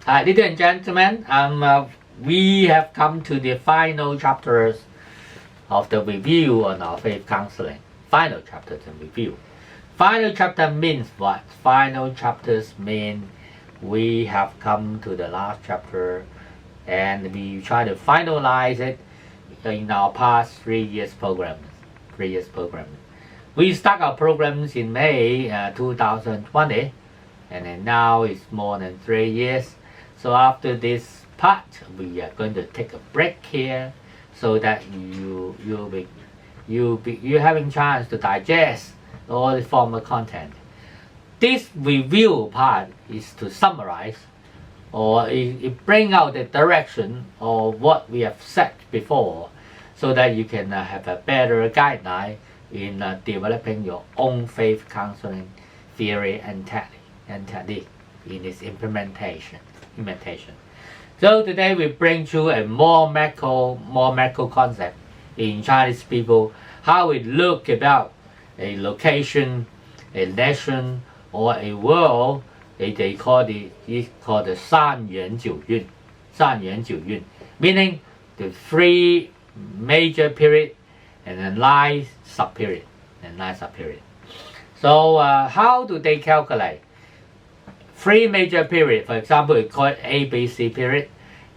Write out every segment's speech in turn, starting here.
Ladies and gentlemen, we have come to the final chapters of the review on our faith counseling. Final chapters in review. Final chapter means what? Final chapters mean we have come to the last chapter and we try to finalize it in our past 3 years program. We start our programs in May 2020 and then now it's more than 3 years. So after this part, we are going to take a break here so that you're having chance to digest all the former content. This review part is to summarize or it bring out the direction of what we have said before so that you can have a better guideline in developing your own faith counseling theory and technique in its implementation. So today we bring you a more macro concept in Chinese people, how we look about a location, a nation, or a world. They call the San Yuan Jiu Yun, meaning the 3 major period and then 9 sub period. So how do they calculate? 3 major period, for example, we call it A, B, C period.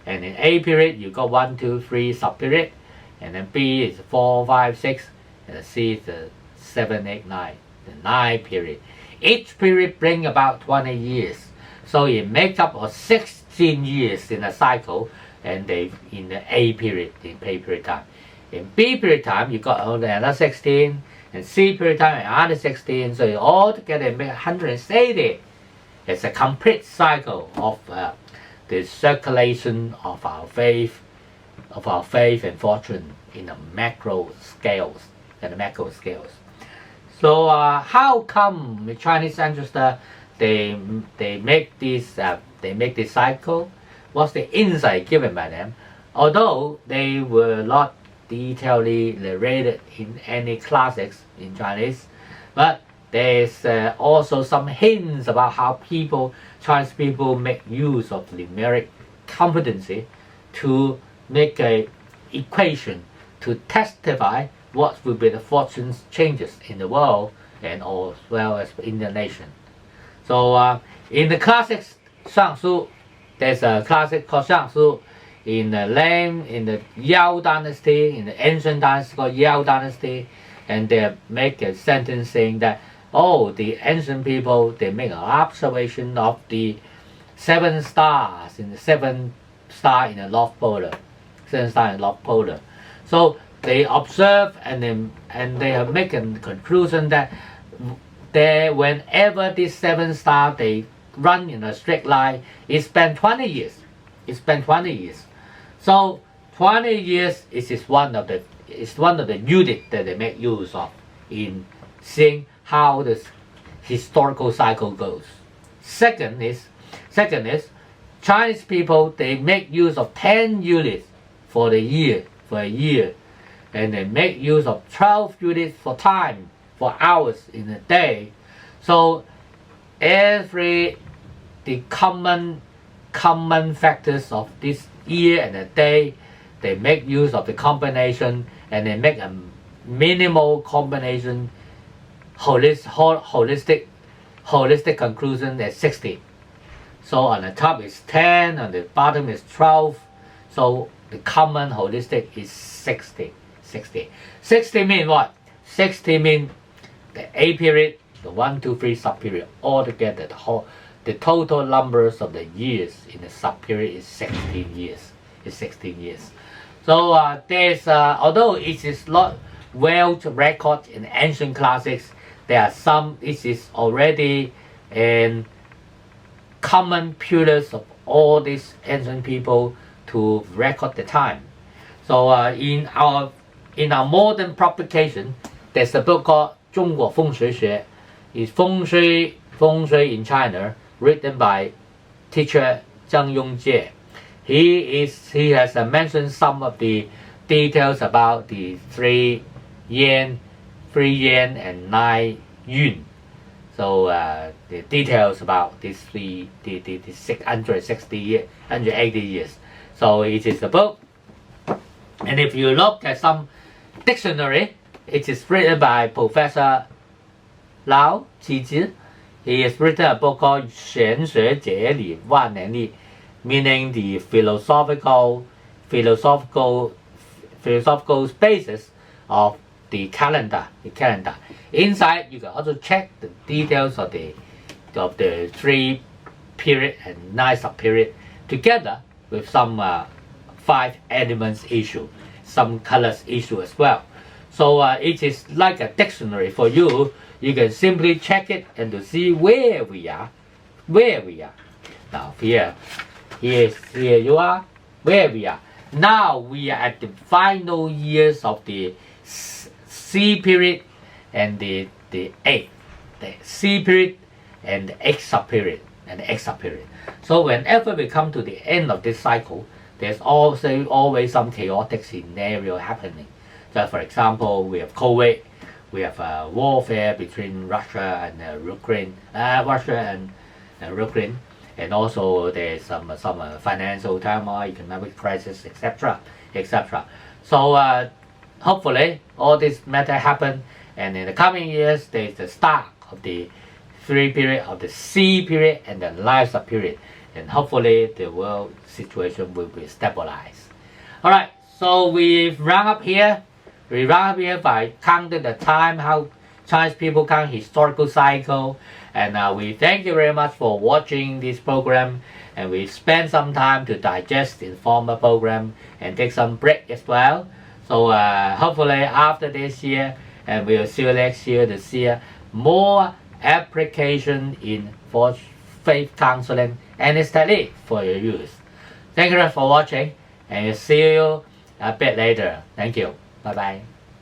And in A period, you got 1, 2, 3 sub period. And then B is 4, 5, 6. And C is 7, 8, 9. The 9 period. Each period bring about 20 years. So it makes up of 16 years in a cycle. And they in the A period, in A period time. In B period time, you got only another 16. And C period time, another 16. So all together make 180. It's a complete cycle of the circulation of our faith and fortune in the macro scales. So how come the Chinese ancestors they make this cycle? What's the insight given by them? Although they were not detailedly narrated in any classics in Chinese, but there's also some hints about how Chinese people make use of numeric competency to make an equation to testify what will be the fortune changes in the world and as well as in the nation. So in the classics Xiangshu, there's a classic called Xiangshu in the Yao dynasty, in the ancient dynasty called Yao dynasty, and they make a sentence saying that the ancient people, they make an observation of the 7 stars in the 7 star in the North Polar. 7 star in the North Polar. So they observe and they have made a conclusion that whenever these 7 stars they run in a straight line, it spends 20 years. So 20 years is one of the units that they make use of in seeing how the historical cycle goes. Second is Chinese people, they make use of 10 units for a year, and they make use of 12 units for time, for hours in a day. So the common factors of this year and a day, they make use of the combination, and they make a minimal combination holistic conclusion at 60. So on the top is 10, on the bottom is 12. So the common holistic is 60. 60 mean what? 60 mean the A period, the 1, 2, 3 sub period all together. The total numbers of the years in the sub period is 16 years. So there's although it is not well recorded in ancient classics, there are some. It is already in common pillars of all these ancient people to record the time. So in our modern publication, there's a book called 中國風水學. It's feng shui in China, written by teacher Zhang Yongjie. He has mentioned some of the details about the 3 yen and 9 yun. So the details about these the 180 years. So it is a book. And if you look at some dictionary, it is written by Professor Lao Qizhi. He has written a book called 玄学哲理万年历, meaning the philosophical basis of the calendar. Inside, you can also check the details of the 3 period and 9 sub-period together with some 5 elements issue, some colors issue as well. So it is like a dictionary for you. You can simply check it and to see where we are. Now here you are, where we are. Now we are at the final years of the C period and the C period and the X sub-period and the X sub-period. So whenever we come to the end of this cycle, there's also always some chaotic scenario happening. So for example, we have COVID, we have warfare between Russia and Ukraine, and also there's some financial turmoil, economic crisis, etc. So hopefully all this matter happen, and in the coming years there's the start of the 3 period of the C period and the life sub period, and hopefully the world situation will be stabilized. All right, so we've round up here. We round up here by counting the time how Chinese people count historical cycle, and we thank you very much for watching this program, and we spend some time to digest the former program and take some break as well. So hopefully after this year, and we'll see you next year to see more application in faith counseling and study for your use. Thank you for watching, and see you a bit later. Thank you. Bye bye.